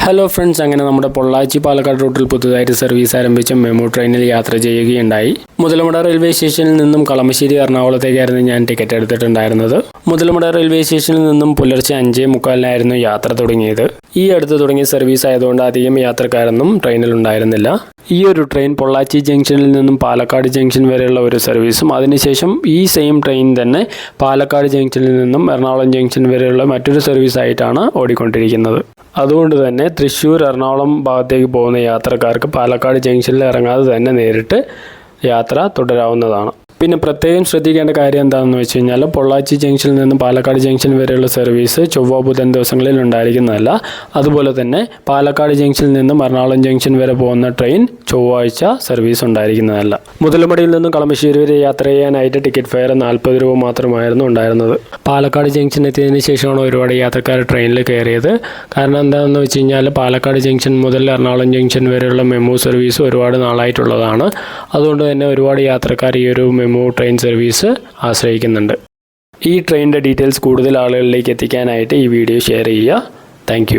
Hello friends, അങ്ങനെ നമ്മുടെ പൊള്ളാച്ചി പാലക്കാട് റൂട്ടിൽ പുതുതായിട്ട് സർവീസ് ആരംഭിച്ച മെമു ട്രെയിനിൽ യാത്ര ചെയ്യുകയുണ്ടായി. മുതലമട റെയിൽവേ സ്റ്റേഷനിൽ നിന്നും കളമശ്ശേരി എറണാകുളത്തേക്കായിരുന്നു ഞാൻ ടിക്കറ്റ് എടുത്തിട്ടുണ്ടായിരുന്നത്. മുതലമട റെയിൽവേ സ്റ്റേഷനിൽ നിന്നും പുലർച്ചെ 5:45 യാത്ര തുടങ്ങിയത്. ഈ അടുത്ത് തുടങ്ങിയ സർവീസ് ആയതുകൊണ്ട് അധികം യാത്രക്കാരൊന്നും ട്രെയിനിൽ ഉണ്ടായിരുന്നില്ല. ഈ ഒരു ട്രെയിൻ പൊള്ളാച്ചി ജംഗ്ഷനിൽ നിന്നും പാലക്കാട് ജംഗ്ഷൻ വരെയുള്ള ഒരു സർവീസും അതിനുശേഷം ഈ സെയിം ട്രെയിൻ തന്നെ പാലക്കാട് ജംഗ്ഷനിൽ നിന്നും എറണാകുളം ജംഗ്ഷൻ വരെയുള്ള മറ്റൊരു സർവീസ് ആയിട്ടാണ് ഓടിക്കൊണ്ടിരിക്കുന്നത്. അതുകൊണ്ട് തന്നെ തൃശ്ശൂർ എറണാകുളം ഭാഗത്തേക്ക് പോകുന്ന യാത്രക്കാർക്ക് പാലക്കാട് ജംഗ്ഷനിൽ ഇറങ്ങാതെ തന്നെ നേരിട്ട് യാത്ര തുടരാവുന്നതാണ്. പിന്നെ പ്രത്യേകം ശ്രദ്ധിക്കേണ്ട കാര്യം എന്താണെന്ന് വെച്ച് കഴിഞ്ഞാൽ പൊള്ളാച്ചി ജംഗ്ഷനിൽ നിന്നും പാലക്കാട് ജംഗ്ഷൻ വരെയുള്ള സർവീസ് ചൊവ്വ ബുധൻ ദിവസങ്ങളിൽ ഉണ്ടായിരിക്കുന്നതല്ല. അതുപോലെ തന്നെ പാലക്കാട് ജംഗ്ഷനിൽ നിന്നും എറണാകുളം ജംഗ്ഷൻ വരെ പോകുന്ന ട്രെയിൻ ചൊവ്വാഴ്ച സർവീസ് ഉണ്ടായിരിക്കുന്നതല്ല. മുതലമടയിൽ നിന്നും കളമശ്ശേരി വരെ യാത്ര ചെയ്യാനായിട്ട് ടിക്കറ്റ് ഫെയർ 40 രൂപ മാത്രമായിരുന്നു ഉണ്ടായിരുന്നത്. പാലക്കാട് ജംഗ്ഷൻ എത്തിയതിന് ശേഷമാണ് ഒരുപാട് യാത്രക്കാർ ട്രെയിനിൽ കയറിയത്. കാരണം എന്താണെന്ന് വെച്ച് കഴിഞ്ഞാൽ പാലക്കാട് ജംഗ്ഷൻ മുതൽ എറണാകുളം ജംഗ്ഷൻ വരെയുള്ള മെമു സർവീസ് ഒരുപാട് നാളായിട്ടുള്ളതാണ്. അതുകൊണ്ട് തന്നെ ഒരുപാട് യാത്രക്കാർ ഈ ഒരു മെമു ട്രെയിൻ സർവീസ് ആശ്രയിക്കുന്നുണ്ട്. ഈ ട്രെയിനിൻ്റെ ഡീറ്റെയിൽസ് കൂടുതൽ ആളുകളിലേക്ക് എത്തിക്കാനായിട്ട് ഈ വീഡിയോ ഷെയർ ചെയ്യുക. താങ്ക്